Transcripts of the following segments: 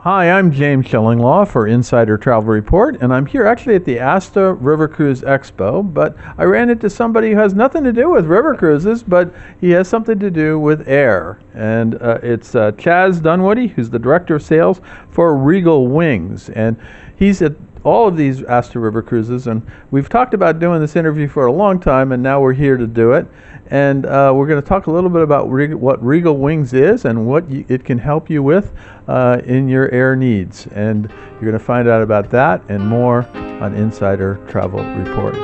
Hi, I'm James Schillinglaw for Insider Travel Report, and I'm here actually at the Asta River Cruise Expo, but I ran into somebody who has nothing to do with river cruises, but he has something to do with air. And it's Chaz Dunwoody, who's the Director of Sales for Regal Wings, and he's at all of these Asta River cruises, and we've talked about doing this interview for a long time, and now we're here to do it. And we're going to talk a little bit about what Regal Wings is and what it can help you with in your air needs. And you're going to find out about that and more on Insider Travel Report.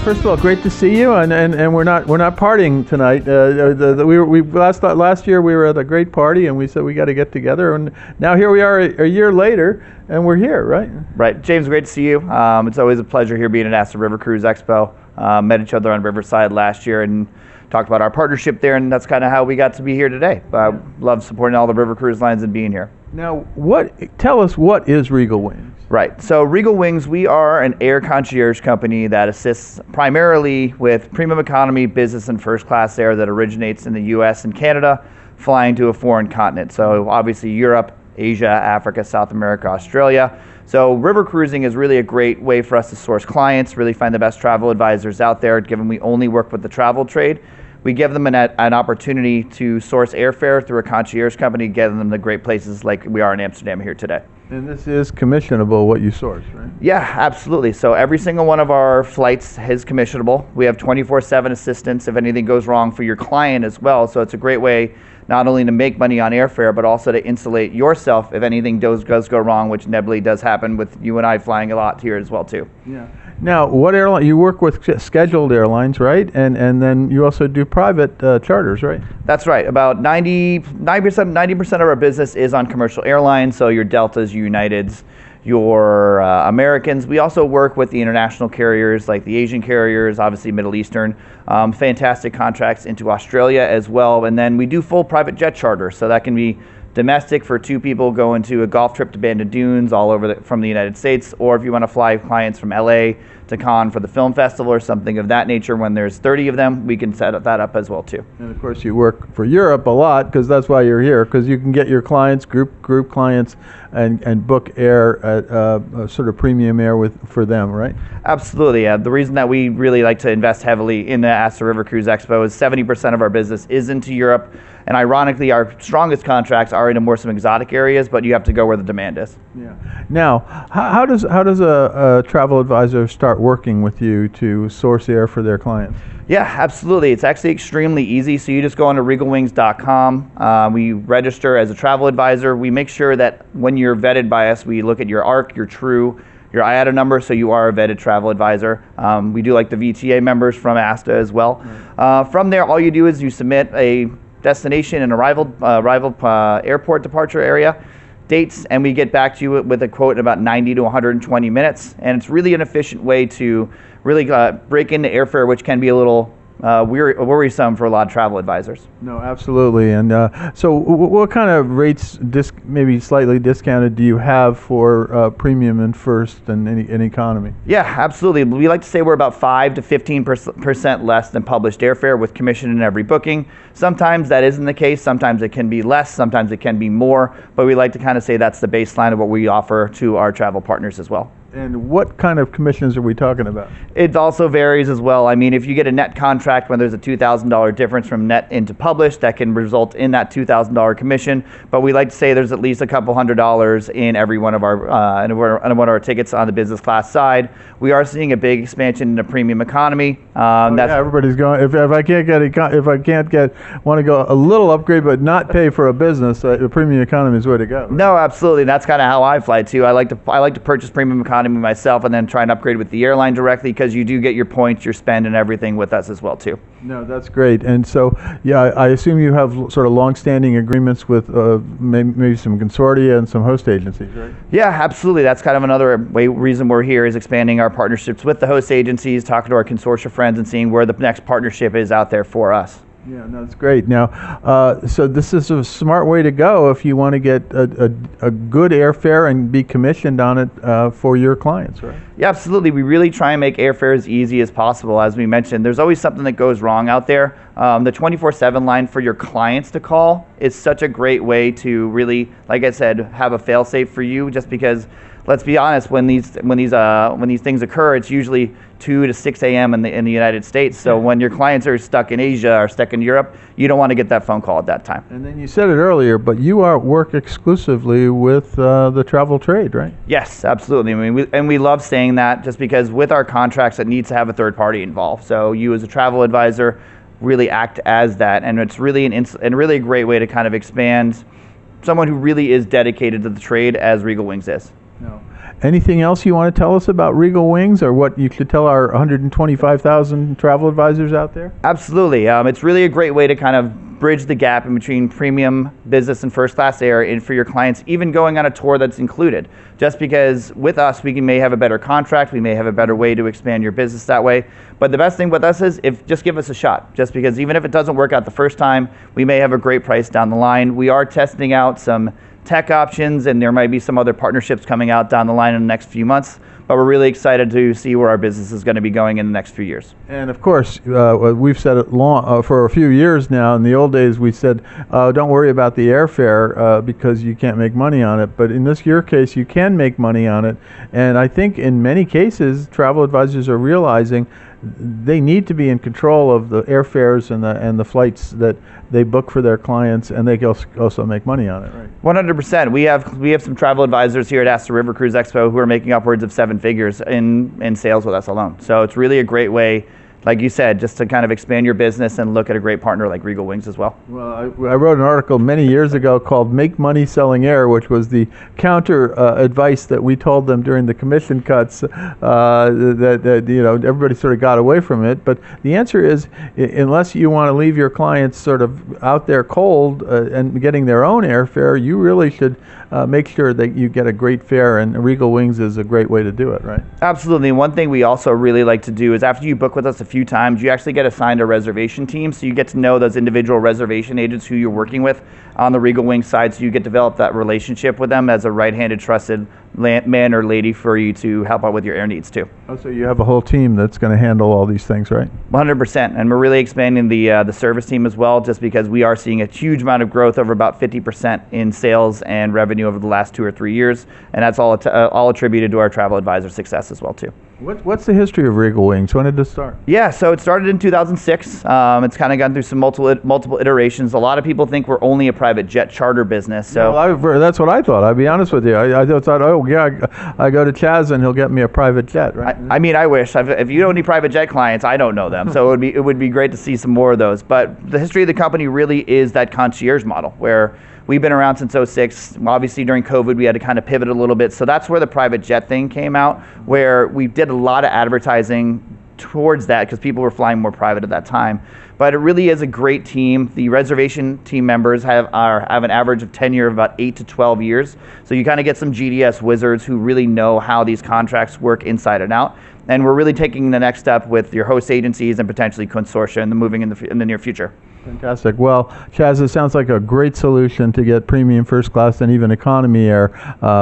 First of all, great to see you, and we're not partying tonight. Last year we were at a great party, and we said we got to get together, and now here we are a year later, and we're here, right? Right, James, great to see you. It's always a pleasure here being at Asta River Cruise Expo. Met each other on Riverside last year and talked about our partnership there, and that's kind of how we got to be here today. Love supporting all the river cruise lines and being here. Now, tell us, what is Regal Wings? Right, so Regal Wings, we are an air concierge company that assists primarily with premium economy, business, and first class air that originates in the US and Canada, flying to a foreign continent. So obviously Europe, Asia, Africa, South America, Australia. So river cruising is really a great way for us to source clients, really find the best travel advisors out there, given we only work with the travel trade. We give them an opportunity to source airfare through a concierge company, getting them to great places like we are in Amsterdam here today. And this is commissionable, what you source, right? Yeah, absolutely. So every single one of our flights is commissionable. We have 24/7 assistance if anything goes wrong for your client as well. So it's a great way not only to make money on airfare, but also to insulate yourself if anything does go wrong, which inevitably does happen with you and I flying a lot here as well too. Yeah. Now, what airline you work with? Scheduled airlines, right? And then you also do private charters, right? That's right. About 90% of our business is on commercial airlines. So your Deltas, your Uniteds, your Americans. We also work with the international carriers like the Asian carriers, obviously Middle Eastern. Fantastic contracts into Australia as well. And then we do full private jet charter. So that can be domestic for two people going to a golf trip to Bandon Dunes all over from the United States, or if you want to fly clients from LA to Cannes for the film festival or something of that nature, when there's 30 of them, we can set that up as well too. And of course you work for Europe a lot, because that's why you're here, because you can get your clients, group clients, and book air at sort of premium air for them, right? Absolutely. Yeah. The reason that we really like to invest heavily in the Asta River Cruise Expo is 70% of our business is into Europe. And ironically, our strongest contracts are into more some exotic areas, but you have to go where the demand is. Yeah. Now, how does a travel advisor start working with you to source air for their clients? Yeah, absolutely. It's actually extremely easy. So you just go on to regalwings.com. We register as a travel advisor. We make sure that when you're vetted by us, we look at your ARC, your TRU, your IATA number, so you are a vetted travel advisor. We do like the VTA members from ASTA as well. Right. From there, all you do is you submit a destination and arrival airport departure area, dates, and we get back to you with a quote in about 90 to 120 minutes. And it's really an efficient way to really break into airfare, which can be a little worrisome for a lot of travel advisors. No, absolutely. And so what kind of rates, maybe slightly discounted, do you have for premium and first and economy? Yeah, absolutely. We like to say we're about 5 to 15% less than published airfare with commission in every booking. Sometimes that isn't the case. Sometimes it can be less. Sometimes it can be more. But we like to kind of say that's the baseline of what we offer to our travel partners as well. And what kind of commissions are we talking about? It also varies as well. I mean, if you get a net contract when there's a $2,000 difference from net into published, that can result in that $2,000 commission. But we like to say there's at least a couple $100 in every one of our tickets on the business class side. We are seeing a big expansion in the premium economy. Yeah, everybody's going. If I want to go a little upgrade but not pay for a business, the premium economy is where to go. Right? No, absolutely. That's kind of how I fly too. I like to purchase premium economy myself and then try and upgrade with the airline directly, because you do get your points, your spend, and everything with us as well too. No, that's great. And so, yeah, I assume you have sort of long-standing agreements with maybe some consortia and some host agencies, right? Yeah, absolutely. That's kind of another reason we're here, is expanding our partnerships with the host agencies, talking to our consortia friends, and seeing where the next partnership is out there for us. Yeah, no, it's great. Now, so this is a smart way to go if you want to get a good airfare and be commissioned on it for your clients, right? Yeah, absolutely. We really try and make airfare as easy as possible. As we mentioned, there's always something that goes wrong out there. The 24/7 line for your clients to call is such a great way to really, like I said, have a fail-safe for you. Just because, let's be honest, when these things occur, it's usually 2 to 6 a.m. in the United States. So when your clients are stuck in Asia or stuck in Europe, you don't want to get that phone call at that time. And then you said it earlier, but you work exclusively with the travel trade, right? Yes, absolutely. I mean, we love saying that just because with our contracts, it needs to have a third party involved. So you as a travel advisor really act as that, and it's really really a great way to kind of expand someone who really is dedicated to the trade as Regal Wings is. No. Anything else you want to tell us about Regal Wings, or what you should tell our 125,000 travel advisors out there? Absolutely. It's really a great way to kind of bridge the gap in between premium, business, and first class air, and for your clients, even going on a tour that's included. Just because with us, may have a better contract, we may have a better way to expand your business that way. But the best thing with us is just give us a shot. Just because even if it doesn't work out the first time, we may have a great price down the line. We are testing out some tech options, and there might be some other partnerships coming out down the line in the next few months, but we're really excited to see where our business is going to be going in the next few years. And of course, we've said it for a few years now. In the old days, we said, don't worry about the airfare because you can't make money on it. But in your case, you can make money on it. And I think in many cases, travel advisors are realizing they need to be in control of the airfares and the flights that they book for their clients, and they can also make money on it, right? 100%. We have some travel advisors here at ASTA River Cruise Expo who are making upwards of 7 figures in sales with us alone. So it's really a great way, like you said, just to kind of expand your business and look at a great partner like Regal Wings as well. Well, I wrote an article many years ago called "Make Money Selling Air," which was the counter advice that we told them during the commission cuts. That everybody sort of got away from it. But the answer is, unless you want to leave your clients sort of out there cold and getting their own airfare, you really should make sure that you get a great fare. And Regal Wings is a great way to do it, right? Absolutely. One thing we also really like to do is after you book with us a few times, you actually get assigned a reservation team, so you get to know those individual reservation agents who you're working with on the Regal Wings side, so you get to develop that relationship with them as a right-handed trusted man or lady for you to help out with your air needs too. Oh, so you have a whole team that's going to handle all these things, right? 100%, and we're really expanding the service team as well, just because we are seeing a huge amount of growth, over about 50% in sales and revenue over the last 2 or 3 years, and that's all attributed to our travel advisor success as well too. What's the history of Regal Wings? When did this start? Yeah, so it started in 2006. It's kind of gone through some multiple iterations. A lot of people think we're only a private jet charter business. So that's what I thought. I'll be honest with you. I thought, oh yeah, I go to Chaz and he'll get me a private jet, right? I mean, I wish. If you know any private jet clients, I don't know them. So it would be great to see some more of those. But the history of the company really is that concierge model, where we've been around since 2006. Obviously, during COVID, we had to kind of pivot a little bit. So that's where the private jet thing came out, where we did a lot of advertising towards that because people were flying more private at that time. But it really is a great team. The reservation team members have an average of tenure of about 8 to 12 years. So you kind of get some GDS wizards who really know how these contracts work inside and out. And we're really taking the next step with your host agencies and potentially consortia and moving in the near future. Fantastic. Well, Chaz, it sounds like a great solution to get premium, first class, and even economy air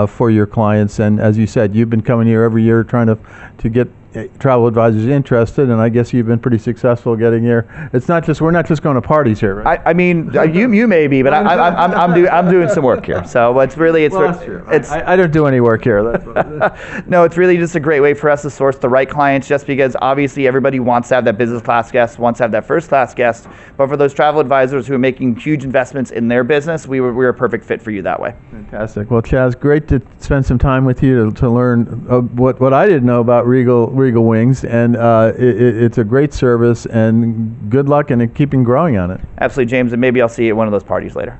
for your clients. And as you said, you've been coming here every year trying to get travel advisors interested, and I guess you've been pretty successful getting here. We're not just going to parties here, right? I mean, you may be, but I'm doing some work here. So it's really that's true. I don't do any work here. No, it's really just a great way for us to source the right clients. Just because obviously everybody wants to have that business class guest, wants to have that first class guest, but for those travel advisors who are making huge investments in their business, we're a perfect fit for you that way. Fantastic. Well, Chaz, great to spend some time with you to learn what I didn't know about Regal Wings, and it's a great service, and good luck in keeping growing on it. Absolutely, James, and maybe I'll see you at one of those parties later.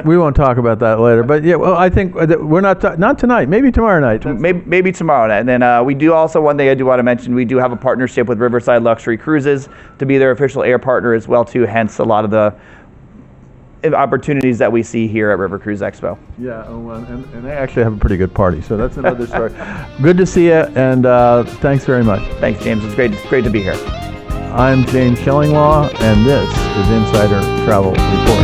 We won't talk about that later, but yeah, well, I think we're not tonight, maybe tomorrow night. Maybe tomorrow night. And then we do also, one thing I do want to mention, we do have a partnership with Riverside Luxury Cruises to be their official air partner as well too, hence a lot of the opportunities that we see here at River Cruise Expo. Yeah, and they actually have a pretty good party, so that's another story. Good to see you, and thanks very much. Thanks, James. It's great to be here. I'm James Killinglaw, and this is Insider Travel Report.